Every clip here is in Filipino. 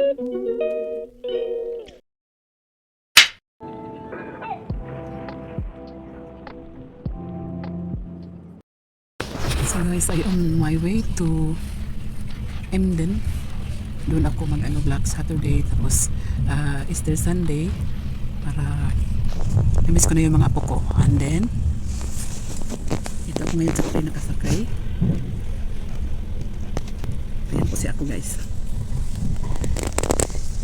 So guys, I on my way to Emden. Doon ako Black Saturday, tapos Easter Sunday, para i-miss ko na yung mga apo ko. And then dito ako ngayon sa train nakasakay. Ayan po si ako guys.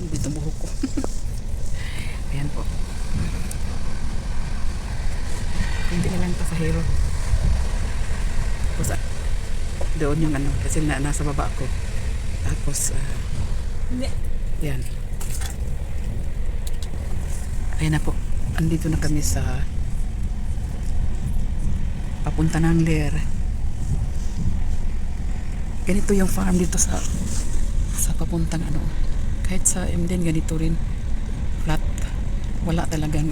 Dito buhok ko. Ayan po. Hindi na lang pasahero. Tapos doon yung kasi nasa baba ko. Tapos yan. Ayan na po. Andito na kami sa papunta ng Leer. Ganito yung farm dito sa papuntang kahit sa Emden ganito rin, flat. Wala talagang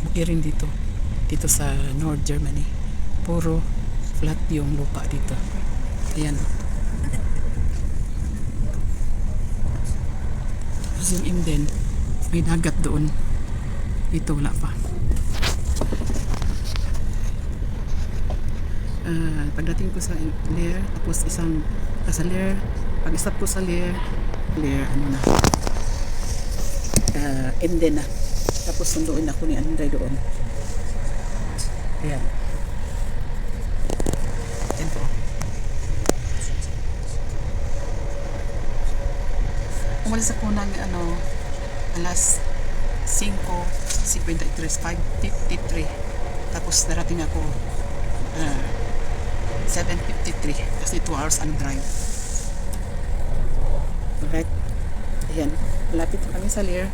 bukirin dito sa North Germany. Puro flat yung lupa dito. Ayan. Tapos yung Emden, may dagat doon. Dito wala pa. Pagdating ko sa Leer, tapos sa Leer, pag-stop ko sa Leer Emden na. Tapos sunduin ako ni Andre doon. Ayan. Ayan po. Umalis ako ng alas 5:53. Tapos darating ako 7:53 kasi 2 hours ang drive. Alright. Ayan. Malapit na kami sa Leer.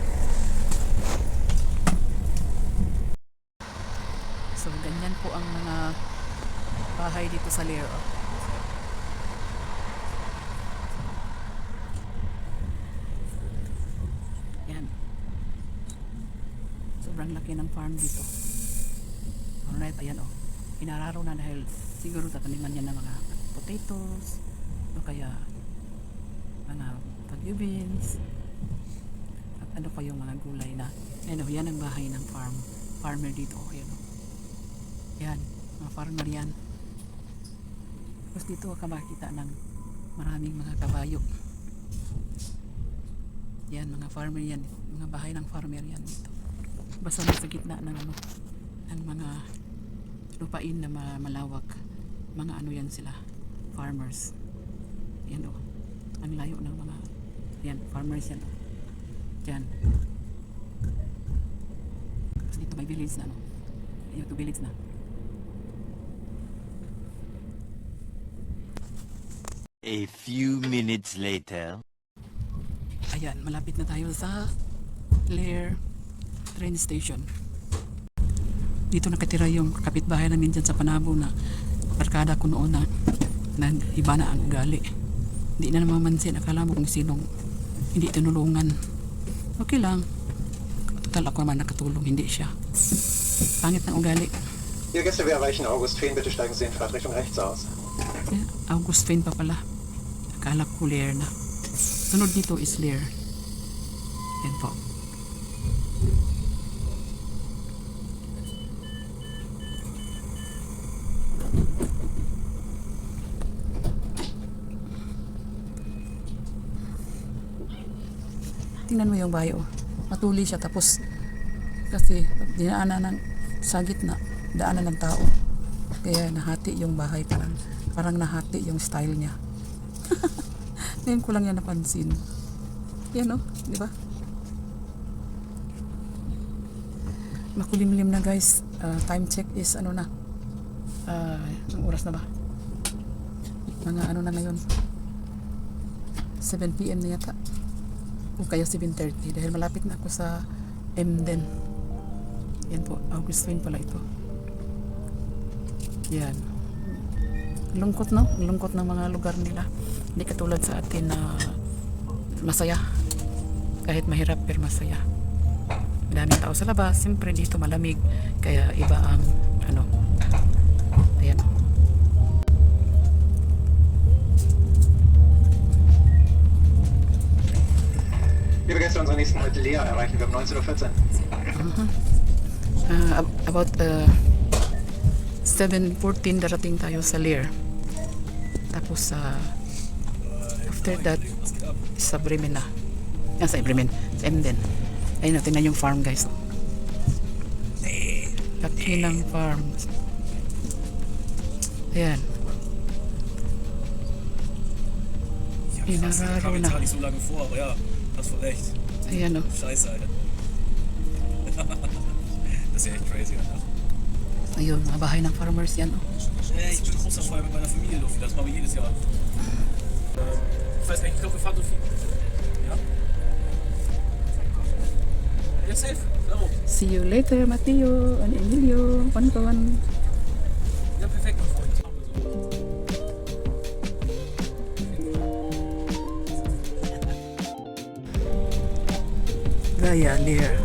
So ganyan po ang mga bahay dito sa Leer. Ayan. Sobrang laki ng farm dito. Alright, ayan Pinararo na dahil siguro tataniman yan ng mga potatoes o kaya mga bagyo beans at pa yung mga gulay na yan ang bahay ng farmer dito. Yan, mga farmer yan. Tapos dito ka makita ng maraming mga kabayo. Yan, mga farmer yan, mga bahay ng farmer yan dito. Basta sa gitna ng ng mga lupain na malawak, mga yan sila, farmers. Yan ang layo ng mga yan, farmers yan. Diyan. Tapos dito may village na ito village na. A few minutes later. Ayan, malapit na tayo sa Leer train station. Dito nakatira yung kapitbahay namin dyan sa Panabo na barkada ko noon na iba na ang ugali. Hindi na namamansin. Akala mo kung sinong hindi tinulungan. Okay lang. Total ako naman nakatulong. Hindi siya. Pangit ng ugali. Ihr Gäste, wir erreichen Augustfehn. Bitte steigen Sie in Fahrtrichtung rechts aus. Augustfehn pa pala. Akala ko Leer na. Sunod nito is Leer. Yan po. Tingnan mo yung bayo. Matuli siya tapos kasi dinaanan sa gitna, daanan ng tao. Kaya nahati yung bahay, parang nahati yung style niya. Ngayon ko lang yan napansin. Yan di ba? Makulimlim na guys. Time check is na. Ang oras na ba? Mga na ngayon. 7 PM na yata. O kaya 7:30 dahil malapit na ako sa Emden. Yan po, Augustfehn pala ito. Yan. Lungkot lungkot ng mga lugar nila. Hindi katulad sa atin na masaya. Kahit mahirap pero masaya. Daming tao sa labas, siyempre dito malamig kaya iba ang ayan. Liebe Gäste, unsere nächsten Halt Lea erreichen wir um 19:14 Uhr. About 7:14 darating tayo sa Lear. Tapos after that sa Bremen na. Sa Bremen, sa Emden. Ayun natin na yung farm guys. Laki ng farm. Ayan. Ich hab Inararo kam na. jetzt nicht so lange vor, aber ja, hast voll recht. Ayan o. Scheiße, Alter. Das ist ja echt crazy, Alter. Ayun, mga bahay ng farmers yan o. Ich bin großer Feuer mit meiner Familie, Luffy. Das machen wir jedes Jahr. Ich weiß gar nicht, ich glaube, wir fahren so viel. Ja? Ja, safe. Klaro. See you later, Mateo and Emilio. Kawan-kawan. Ja, perfekt, mein Freund. Machen wir so. Gaya, Lear.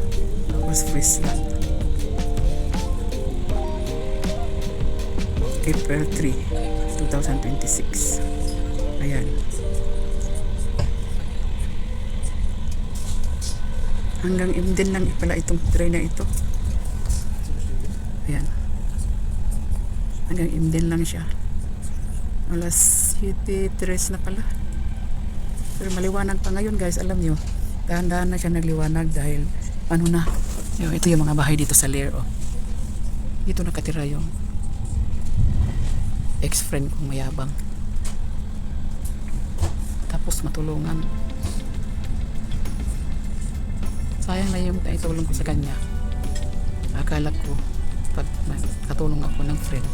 North Friesland. April 3, 2026. Ayan. Hanggang Emden lang pala itong train na ito. Ayan. Hanggang Emden lang siya. Alas 7:03 na pala. Pero maliwanag pa ngayon guys, alam nyo. Dahan-dahan na siya nagliwanag dahil ano na. Ito yung mga bahay dito sa Lear. Oh. Dito nakatira yung ex-friend kong mayabang. Tapos matulungan. Sayang na yung naitulong ko sa kanya. Akala ko pag katulong ako ng friend,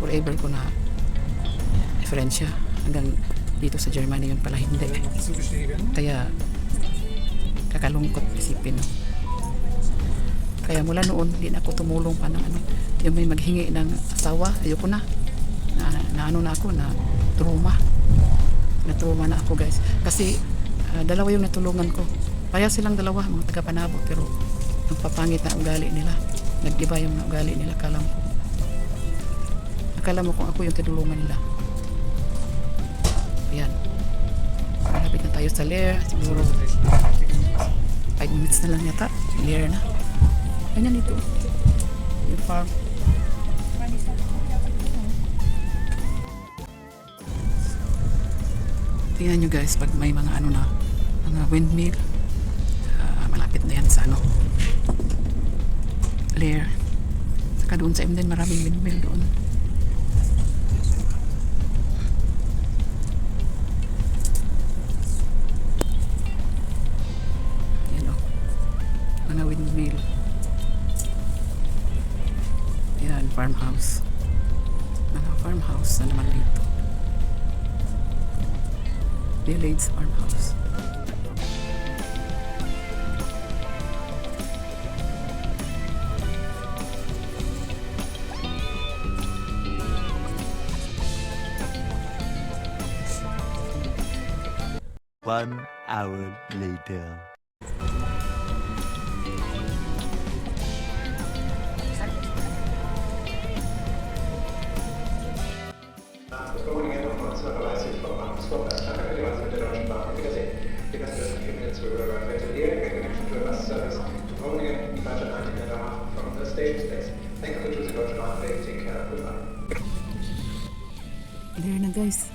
forever ko na friend siya. Hanggang dito sa Germany yun pala hindi. Kaya kakalungkot isipin. Kaya mula noon hindi na ako tumulong pa ng ano. Yung may maghingi ng asawa, ayoko na. Na ano na ako, na trauma na ako guys kasi dalawa yung natulungan ko, kaya silang dalawa mga taga-Panabo pero nagpapangit na ugali nila, nag-iba yung ugali nila. Akala mo kung ako yung tinulungan nila. Ayan, malapit na tayo sa Lear, siguro 5 minutes na lang yata Lear na. Ganyan ito yung farm. Tingnan nyo guys, pag may mga ano na, mga windmill, malapit na yan sa ano, Lear. Saka doon sa Emden, maraming windmill doon. Yan o, mga windmill. Yan, farmhouse. Mga farmhouse na naman dito. Village farmhouse. One hour later. Groningen um 19:30 vom Bahnhofsvorplatz. Danke für die Reise mit der Deutschen Bahn. Auf Wiedersehen. Die Gäste dürfen 4 Minuten Zurück to Lear, get connection to a bus service to Groningen, departure 19:30 from the station space. Thank you for choosing Deutsche Bahn. Please take care. Goodbye. Lear na guys.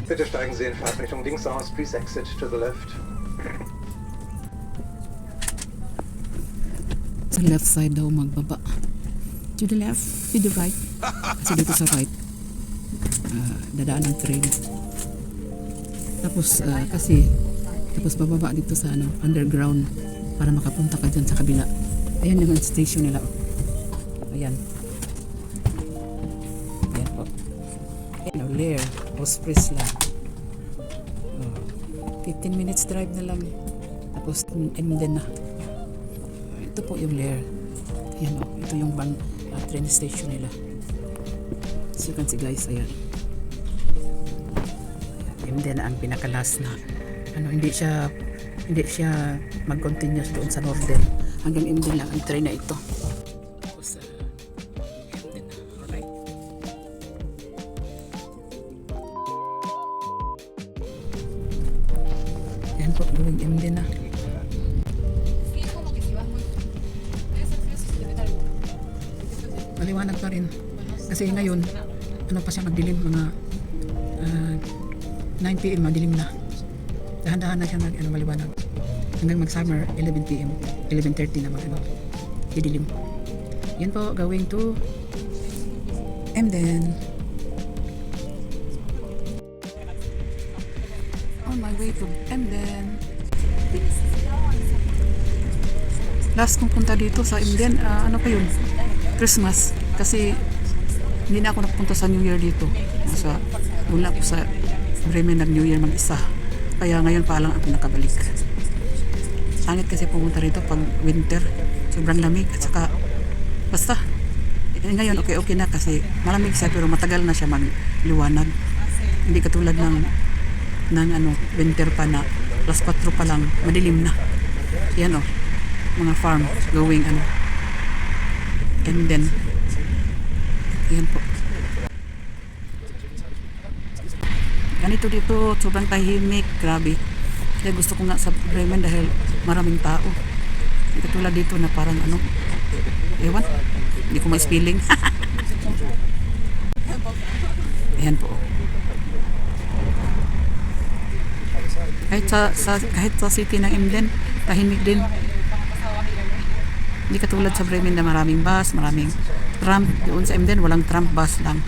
Bitte steigen Sie in Fahrtrichtung links aus. Please exit to the left. Sa left side daw magbaba. To the left, to the right. Kasi dito sa right, dadaan ng train. Tapos tapos bababa dito sa underground para makapunta ka dyan sa kabila. Ayan yung station nila. Ayan. Ayan po. Ayan o, Lair. Ospreys lang. 15 minutes drive na lang. Tapos, Emden na. Ito po yung Lair. Ayan o, ito yung train station nila. So you can see guys, ayan. Emden ang pinakalas na. Hindi siya mag-continuous doon sa Northern. Hanggang Emden lang ang train na ito. Tapos, Emden na. Alright. Ayan po, going Emden na. Maliwanag pa rin. Kasi ngayon, ano pa siya magdilim, mga 9 PM madilim na. Dahan-dahan na siya maliwanag. Hanggang mag-summer, 11 PM, 11:30 na didilim. Yan po, going to Emden. On my way to Emden. Last kong punta dito sa Emden, ano pa yun? Christmas. Kasi hindi na ako napunta sa New Year dito. Wala ako sa Bremen nag New Year mag-isa. Kaya ngayon pa lang ako nakabalik. Sangit kasi pumunta rito pag winter. Sobrang lamig at saka basta ngayon okay na kasi malamig siya pero matagal na siya magliwanag. Hindi katulad ng winter pa na plus 4 pa lang madilim na. Yan mga farm going and then yan po. Ganito dito, sobrang tahimik, grabe. Kaya gusto ko nga sa Bremen dahil maraming tao. Hindi katulad dito na parang ewan, hindi ko ma-spelling. Ayan po. Kahit sa city ng Emden, tahimik din. Hindi katulad sa Bremen na maraming bus, maraming tram. Doon sa Emden, walang tram, bus lang.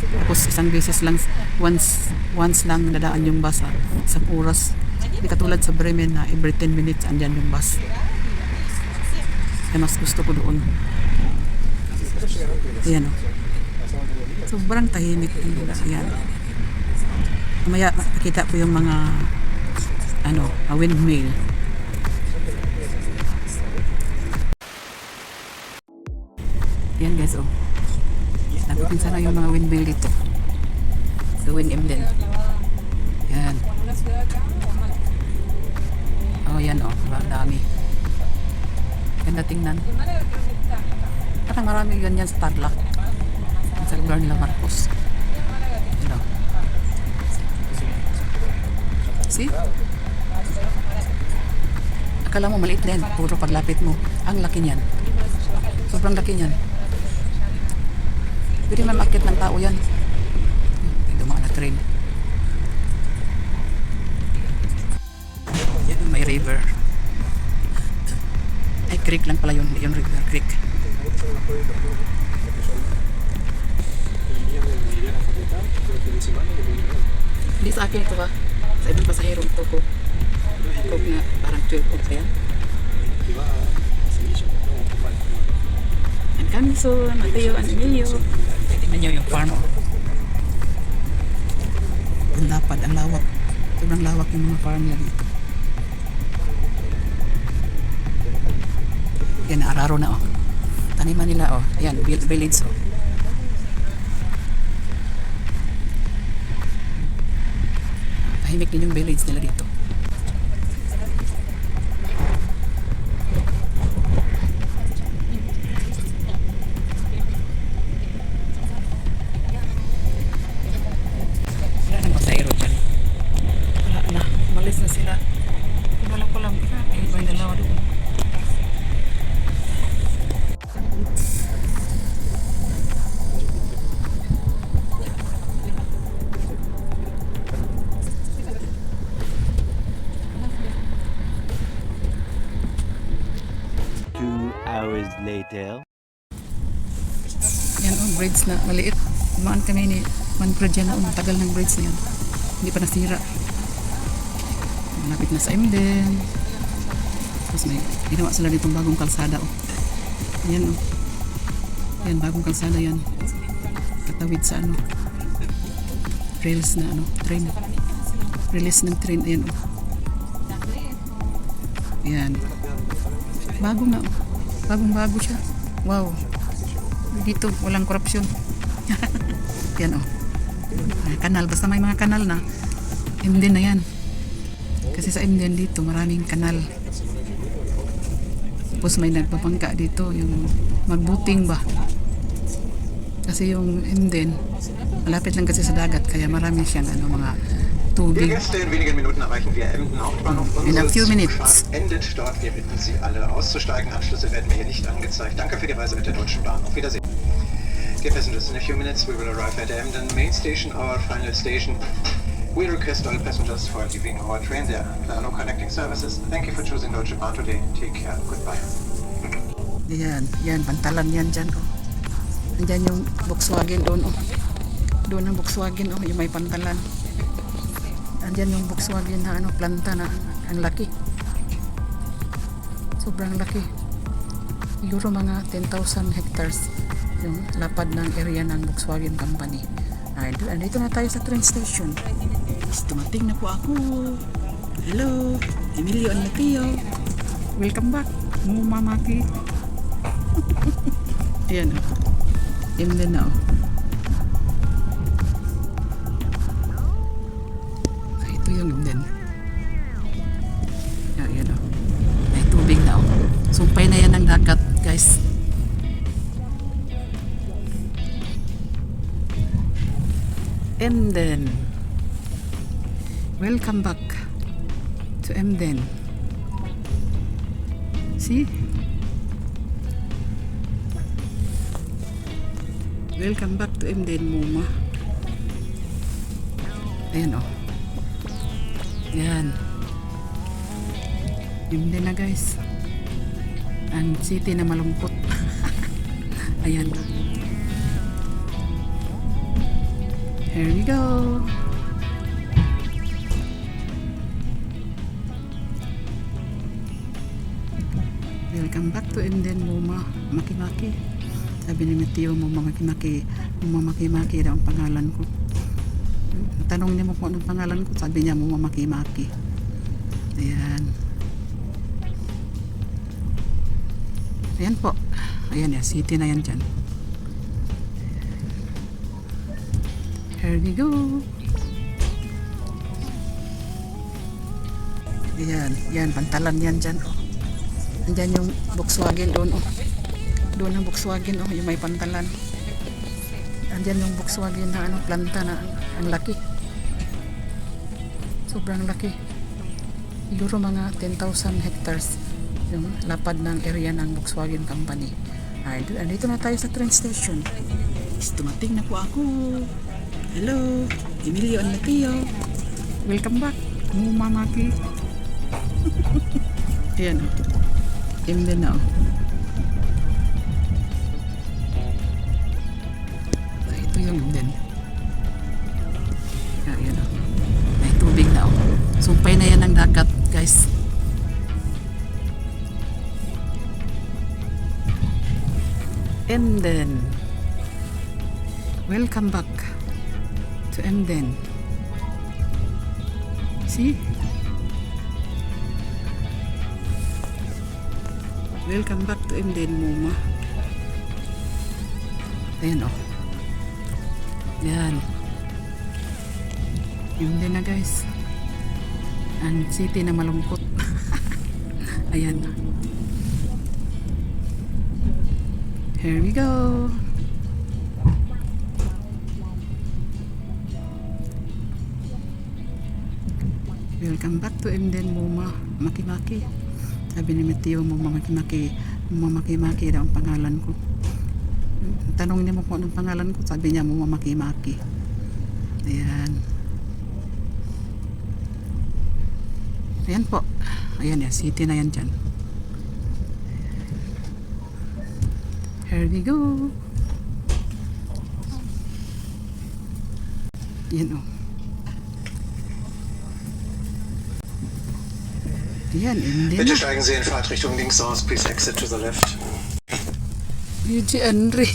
Tapos isang beses lang, once lang nadaan yung bus isang oras. Hindi katulad sa Bremen na every 10 minutes andyan yung bus. Kaya mas gusto ko doon. Ayan sobrang tahimik. Ayan. Mamaya makikita ko yung mga windmill. Yan guys napipinsan na yung mga windmill dito. Gawin Emden. Yan. Yan ang dami. Ganda tingnan. Parang marami ganyan sa Tarlac. Sa lugar nila Marcos. See? Akala mo maliit din. Puro paglapit mo. Ang laki niyan. Sobrang laki niyan. Pwede mamakit ng tao yan. Dumaan na train. Yan may river. Ay creek lang pala yun. Yung river creek. Hindi sa akin ito ha. Sa ibang pasahero ito ko. Ito nga parang 12 pa yan. And coming soon, Mateo and Emilio. Tingnan nyo yung farm. Ang lapad, ang lawak. Sobrang lawak yung mga farm yan. Yan, araro na taniman nila yan, village tahimik din yung village nila dito. Wala nang pasahero dyan. Wala na, umalis na sila. Wala ko lang may dalawa doon. Hours later. Yan bridge na maliit. Dumaan kami ni Manfred yan tagal ng bridge na yan. Hindi pa nasira. Malapit na sa Emden. Tapos may ginawa sila ditong bagong kalsada Yan Yan, bagong kalsada yan. Katawid sa ano. Rails na ano, train. Release ng train. Ayan oh. Yan. Bago na oh. Bagong-bago siya. Wow. Dito, walang korupsyon. Yan oh. Kanal. Basta may mga kanal na. Hindi na yan. Kasi sa Indian dito, maraming kanal. Tapos may nagpapangka dito, yung magbuting ba. Kasi yung Indian, malapit lang kasi sa dagat, kaya marami siyang ano, mga Liebe tubig. Gäste, in wenigen Minuten erreichen wir Emden Hauptbahnhof. In a Unsere few minutes. Zugfahrt endet dort. Wir bitten Sie alle auszusteigen. Anschlüsse werden mir hier nicht angezeigt. Danke für die Reise mit der Deutschen Bahn. Auf Wiedersehen. Dear passengers, in a few minutes we will arrive at Emden main station, our final station. We request all passengers for leaving our train. There are no connecting services. Thank you for choosing Deutsche Bahn today. Take care. Goodbye. Yan, pantalan yan dyan oh. Andyan yung Volkswagen doon oh. Doon ang Volkswagen oh, yung may pantalan. Andyan yung Volkswagen na ano, planta na ang laki. Sobrang laki. Siguro mga 10,000 hectares yung lapad ng area ng Volkswagen Company. Andito na tayo sa train station. Dumating na po ako. Hello, Emilio and Mateo. Welcome back. Mamaki. Ayan o. Emden na o. Ito yung Emden. Ayan o. May tubig na o. Sumpay na yan ang dagat, guys. Emden. Welcome back to Emden. See? Welcome back to Emden, Muma. Ayan o. Ayan. Emden na guys. Ang city na malungkot. Ayan. Here we go. Welcome back to Emden, Muma. Maki-maki. Sabi ni Mateo, Maki-maki daw ang pangalan ko. Tanong niya mo kung anong pangalan ko. Sabi niya, Maki-maki. Ayan. Ayan po. Ayan ya, city na yan dyan. Here we go. Ayan, yan, pantalan yan dyan oh. Andyan yung Volkswagen doon oh. Doon ang Volkswagen oh, yung may pantalan. Andyan yung Volkswagen na ano, planta na ang laki. Sobrang laki. Siguro mga 10,000 hectares yung lapad ng area ng Volkswagen Company. Andito na tayo sa train station. Dumating na po ako. Hello, Emilio and Mateo. Welcome back. Mamaki. Ayan o. Emden na o. Ito yung Emden. Ayan o. May tubig na o. Sumpay na yan ang dagat, guys. Emden. Welcome back to Emden. See? Welcome back to Emden, Muma. Ayan o. Yan. Emden na guys. Ang city na malungkot. Ayan. Here we go. Welcome back to Emden, Muma. Maki-maki. Sabi ni Mateo, Maki-maki daw ang pangalan ko. Tanong niya mo kung anong pangalan ko. Sabi niya, Maki-maki. Ayan. Ayan po. Ayan ya, city na yan dyan. Here we go. Yan o. Yan, Emden Bitte na. steigen Sie in Fahrtrichtung links aus. Please exit to the left. Yuji Andre.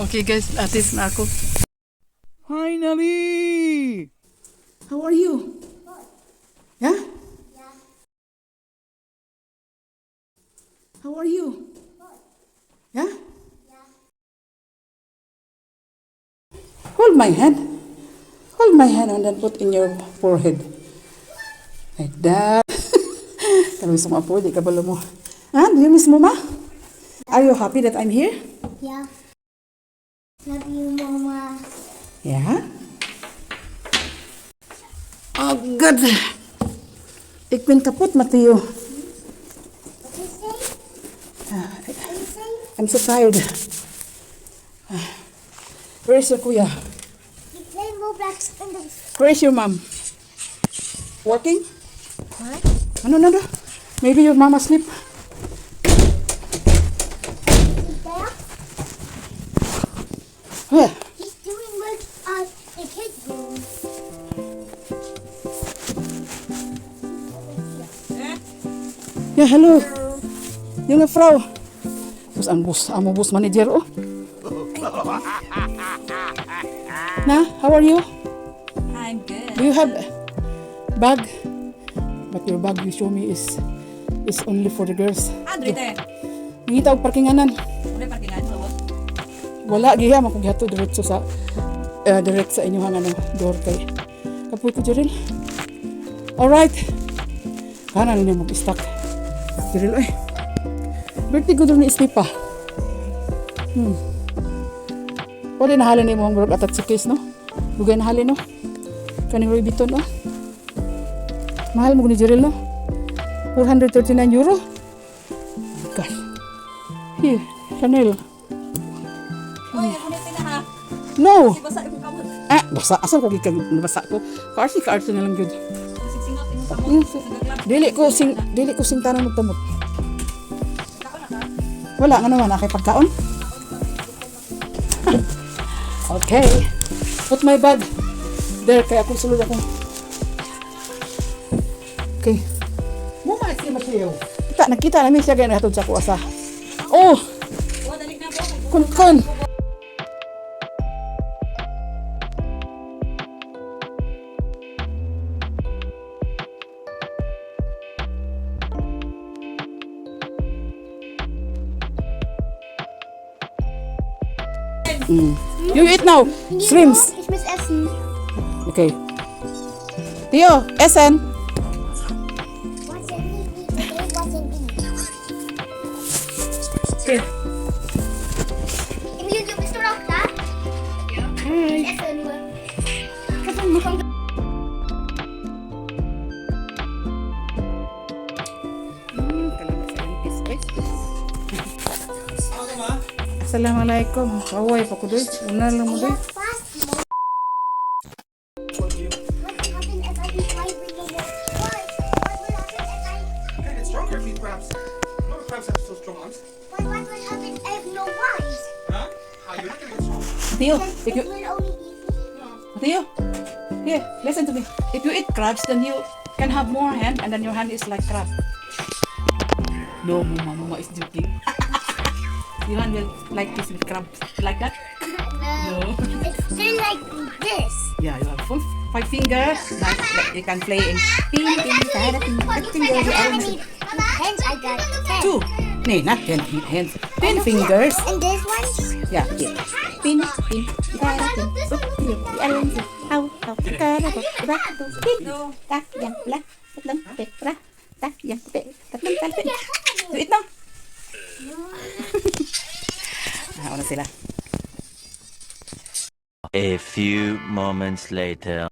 Okay guys, atis na ako. Finally! How are you? Yeah? How are you? Yeah? Hold my hand. Hold my hand and then put in your forehead. Like that. Kalau gusto mo po, di ka balo mo. Ah, do you miss Mama? Are you happy that I'm here? Yeah. Love you, Mama. Yeah? Oh, good. Ik ben kapot, Matteo. What you say? What you say? I'm so tired. Where is your kuya? You play Roblox in the... Where is your mom? Working? What? No. Maybe your mama sleep. There? Where? He's doing work on the kids' room. Yeah, hello. Junge Frau. Terus ang bus, amo bus manager oh. Na, how are you? I'm good. Do you have bag? But your bag you show me is only for the girls. Andre te. Nangita og parkinganan. Uli parkingan sa bot. Wala giha man kog gihato diretso sa direct sa inyong ano door kay. Kapoy ko Jeril. All right. Kana ninyo mag-stock. Jeril oy. Birthday ko doon ni Stipa. Pwede nahalin ni mo ang atat sa case, no? Lugay nahalin, no? Kaning Louis Vuitton, no? Mahal mo ni Jeril, no? 439 euro? Oh gosh. Here, Chanel. Oy, ako na pinaha. No! Si basa yung kamot. Ah, basa. Asan ko gikag nabasa ko? Kaarsi na lang good. Sing-singot yung kamot. Nagaglab. Dili ko sing tanan magtamot. Kako na ka? Wala nga naman, akay pagkaon. Okay. Put my bag. There, kaya ako sulod ako. Okay. Mama si Mateo. Nakita namin siya gaya nahatod sa kuwasa. Oh! Oh, dalik na po. Kun! You eat now. Shrimps. Ich muss essen. Okay. Theo, essen. Was denn nicht? Was denn nicht? Okay. Im YouTube bist du noch da? Ja. Ich esse nur. Assalamualaikum. Away pa ko doy. Una lang mo doy. Fast mode. What will happen if I eat my remote? What will happen if I... Hey, it's stronger if you crabs. No crabs have so strong arms. What will happen if I have no rice? Huh? You're not gonna get strong. Theo, Then if it you will only be... Theo, here, listen to me. If you eat crabs, then you can have more hand, and then your hand is like crab. No, Mama is joking. Your hand will like this with crabs. Like that? No. It's still like this. Yeah, you have full 5 fingers. Like you can play in pin, finger, Hands, I got 10. 2. Nee, not 10 hands. 10 fingers. And this one? Yeah, yeah. Pin, pin, You eat now? Ano sila? A few moments later.